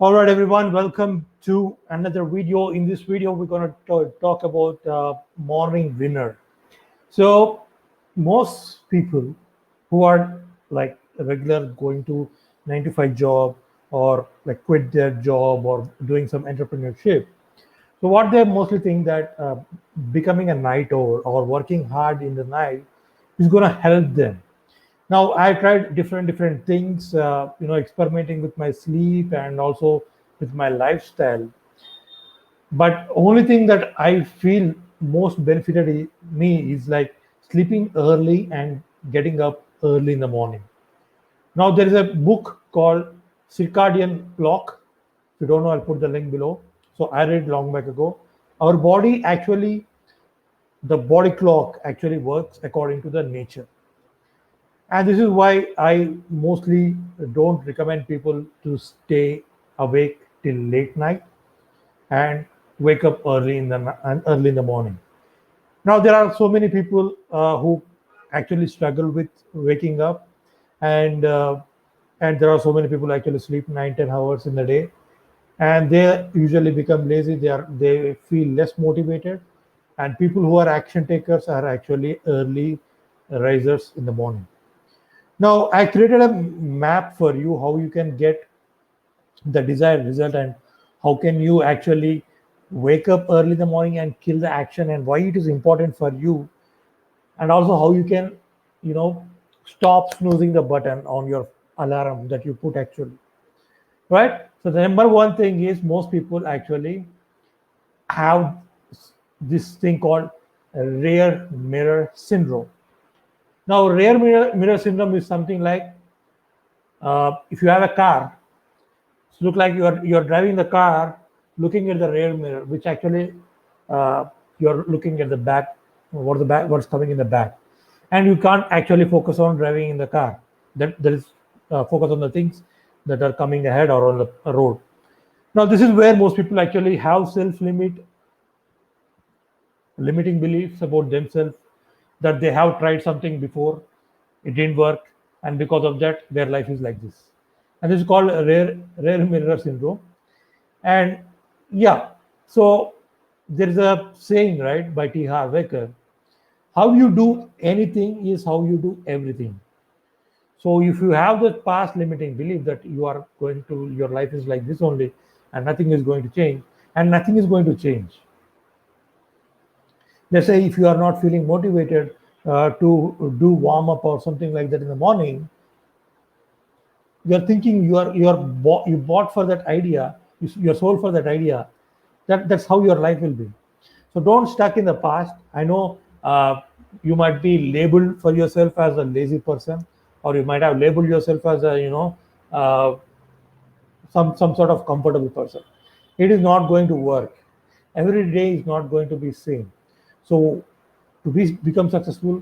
All right, everyone, welcome to another video. In this video, we're going to talk about morning winner. So, most people who are like regular going to 9 to 5 job or like quit their job or doing some entrepreneurship. So, what they mostly think that becoming a night owl or working hard in the night is going to help them. Now I tried different things, experimenting with my sleep and also with my lifestyle. But only thing that I feel most benefited me is like sleeping early and getting up early in the morning. Now there is a book called Circadian Clock. If you don't know, I'll put the link below. So I read long back ago. Our body actually, the body clock actually works according to the nature. And this is why I mostly don't recommend people to stay awake till late night and wake up early in the morning. Now there are so many people who actually struggle with waking up, and and there are so many people who actually sleep 9-10 hours in a day, and they usually become lazy. They feel less motivated, and people who are action takers are actually early risers in the morning. Now, I created a map for you how you can get the desired result and how can you actually wake up early in the morning and kill the action and why it is important for you, and also how you can, you know, stop snoozing the button on your alarm that you put actually, right? So the number one thing is most people actually have this thing called rear mirror syndrome. Now, mirror syndrome is something like if you have a car. So look like you're driving the car, looking at the rear mirror, which actually you're looking at the back, what's coming in the back, and you can't actually focus on driving in the car. That there is focus on the things that are coming ahead or on the road. Now this is where most people actually have limiting beliefs about themselves, that they have tried something before, it didn't work, and because of that, their life is like this. And this is called a rare mirror syndrome. And yeah, so there is a saying, right, by T. Harv Eker, how you do anything is how you do everything. So if you have the past limiting belief that your life is like this only, and nothing is going to change, and nothing is going to change. Let's say if you are not feeling motivated to do warm up or something like that in the morning, you're thinking you bought for that idea, you're sold for that idea. That's how your life will be. So don't stuck in the past. I know you might be labeled for yourself as a lazy person, or you might have labeled yourself as a uh, some sort of comfortable person. It is not going to work. Every day is not going to be same. So become successful,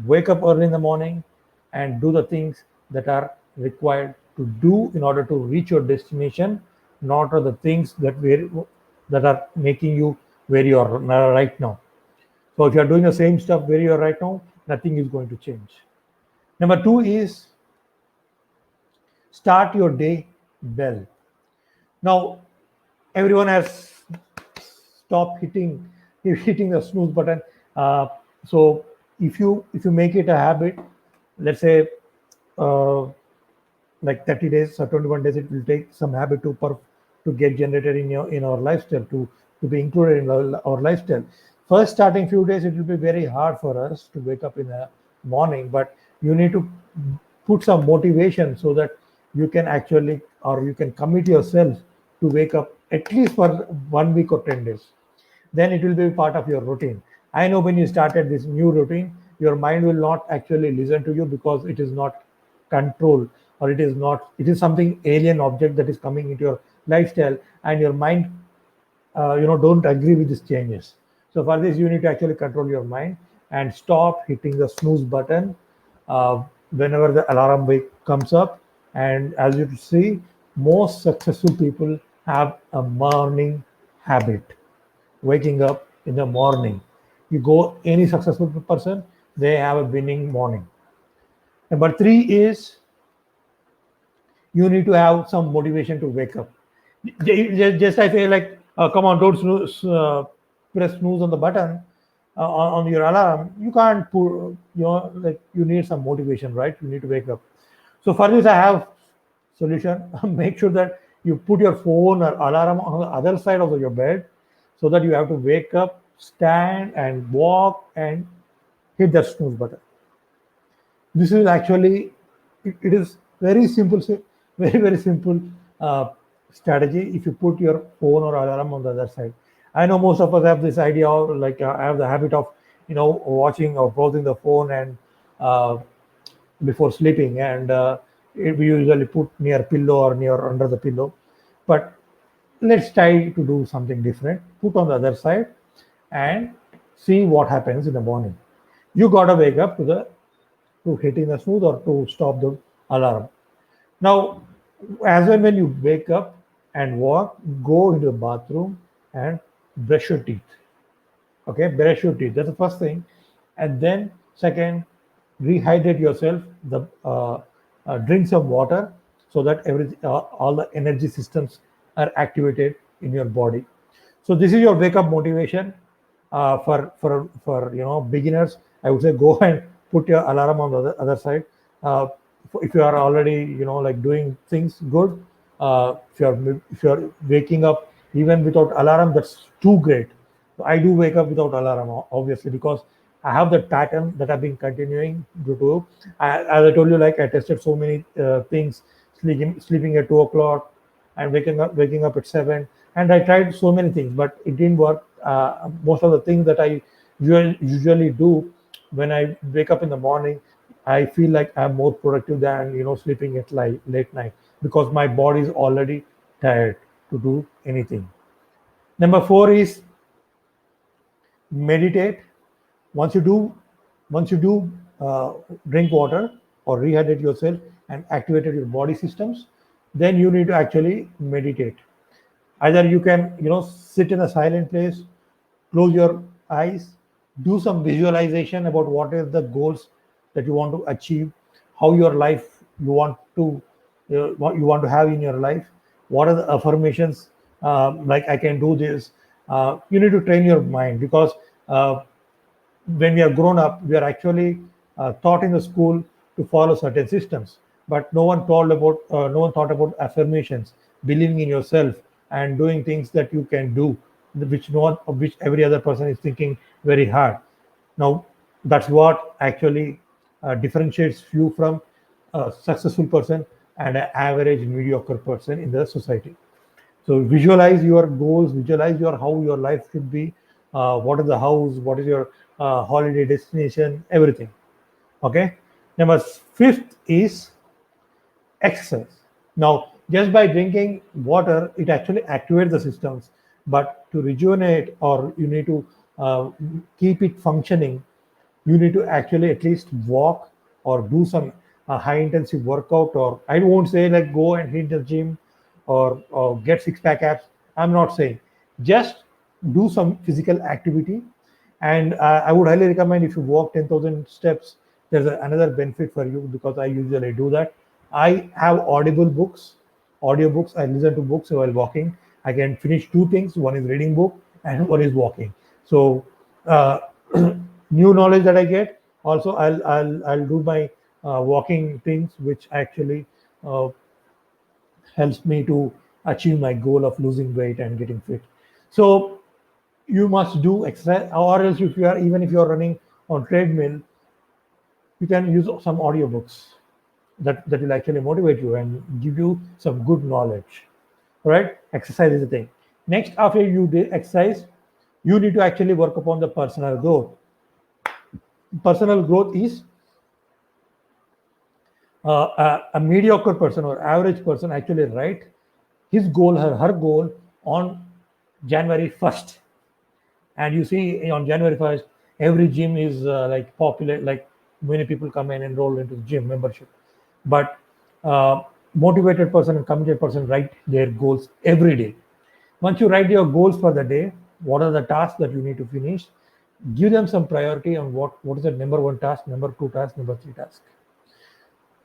wake up early in the morning and do the things that are required to do in order to reach your destination, not are the things that are making you where you are right now. So if you are doing the same stuff where you are right now, nothing is going to change. Number two is start your day well. Now everyone has stopped hitting the snooze button. Uh, so if you make it a habit, let's say uh, like 30 days or 21 days, it will take some habit to get generated in our lifestyle, to be included in our lifestyle. First starting few days it will be very hard for us to wake up in the morning, but you need to put some motivation so that you can actually, or you can commit yourself to wake up at least for 1 week or 10 days. Then it will be part of your routine. I know when you started this new routine, your mind will not actually listen to you because it is not controlled, or it is something alien object that is coming into your lifestyle, and your mind don't agree with these changes. So for this you need to actually control your mind and stop hitting the snooze button whenever the alarm wake comes up. And as you see, most successful people have a morning habit, waking up in the morning. You go any successful person, they have a winning morning. Number three is you need to have some motivation to wake up. Just I say like, come on, don't snooze, press snooze on the button on your alarm. You can't put, like you need some motivation, right? You need to wake up. So for this, I have solution. Make sure that you put your phone or alarm on the other side of your bed, so that you have to wake up, stand, and walk and hit the snooze button. This is actually, it is very simple, very simple uh, strategy. If you put your phone or alarm on the other side, I know most of us have this idea of like, I have the habit of, watching or browsing the phone and uh, before sleeping, and we usually put near pillow or near under the pillow. But let's try to do something different. Put on the other side and see what happens in the morning. You gotta wake up to hitting the snooze or to stop the alarm. Now, as and when you wake up and walk, go into the bathroom and brush your teeth. Okay, brush your teeth. That's the first thing. And then, second, rehydrate yourself. Drink some water so that all the energy systems are activated in your body. So this is your wake up motivation for beginners. I would say go and put your alarm on the other side. Uh, if you are already like doing things good, if you are waking up even without alarm, that's too great. I do wake up without alarm, obviously, because I have that pattern that I've been continuing due to. As I told you, like I tested so many things, sleeping at 2 o'clock and waking up at 7, and I tried so many things, but it didn't work. Most of the things that I usually do when I wake up in the morning, I feel like I'm more productive than sleeping at late night, because my body is already tired to do anything. Number four is meditate. Once you do once you do uh, drink water or rehydrate yourself and activated your body systems, then you need to actually meditate. Either you can sit in a silent place, close your eyes, do some visualization about what is the goals that you want to achieve, how your life you want to what you want to have in your life, what are the affirmations, like I can do this. You need to train your mind, because uh, when we are grown up, we are actually taught in the school to follow certain systems, but no one thought about affirmations, believing in yourself, and doing things that you can do, which every other person is thinking very hard. Now, that's what actually differentiates you from a successful person and an average mediocre person in the society. So visualize your goals, visualize your how your life should be, what is the house, what is your holiday destination, everything. Okay. Number fifth is exercise. Now, just by drinking water, it actually activates the systems. But to rejuvenate, or you need to uh, keep it functioning, you need to actually at least walk or do some high intensive workout. Or I won't say like go and hit the gym or get six pack abs. I'm not saying, just do some physical activity. And I would highly recommend, if you walk 10,000 steps, there's another benefit for you, because I usually do that. I have audible books, audiobooks. I listen to books while walking. I can finish two things: one is reading book and one is walking. So uh, new knowledge that I get. Also, I'll do my walking things, which actually uh, helps me to achieve my goal of losing weight and getting fit. So you must do exercise, or else if you are running on treadmill, you can use some audiobooks that will actually motivate you and give you some good knowledge. All right, exercise is the thing. Next, after you did exercise, you need to actually work upon the personal growth. Personal growth is a mediocre person or average person actually write his goal, her goal, on January 1st. And you see, on January 1st, every gym is like popular, like many people come and enroll into the gym membership. But motivated person and committed person write their goals every day. Once you write your goals for the day, what are the tasks that you need to finish? Give them some priority on what is the number one task, number two task, number three task.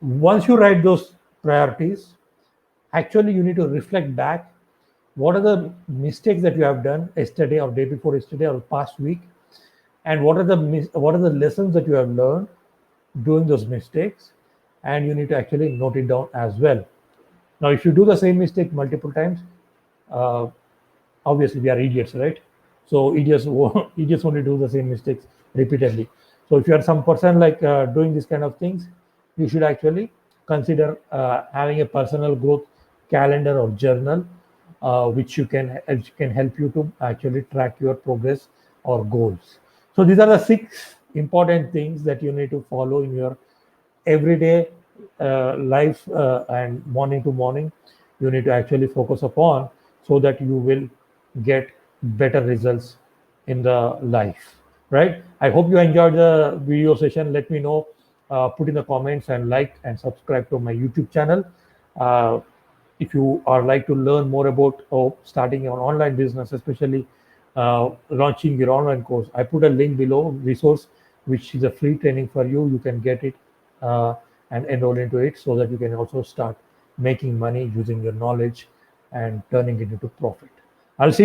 Once you write those priorities, actually you need to reflect back, what are the mistakes that you have done yesterday or day before yesterday or past week, and what are the lessons that you have learned doing those mistakes, and you need to actually note it down as well. Now, if you do the same mistake multiple times, uh, obviously we are idiots, right? So idiots idiots only do the same mistakes repeatedly. So if you are some person like doing this kind of things, you should actually consider having a personal growth calendar or journal, which can help you to actually track your progress or goals. So these are the 6 important things that you need to follow in your everyday life, and morning to morning you need to actually focus upon, so that you will get better results in the life, right? I hope you enjoyed the video session. Let me know, put in the comments and like and subscribe to my YouTube channel. uh, if you are like to learn more about starting your online business, especially launching your online course, I put a link below, resource, which is a free training for you. You can get it, uh, and enroll into it, so that you can also start making money using your knowledge and turning it into profit. I'll see you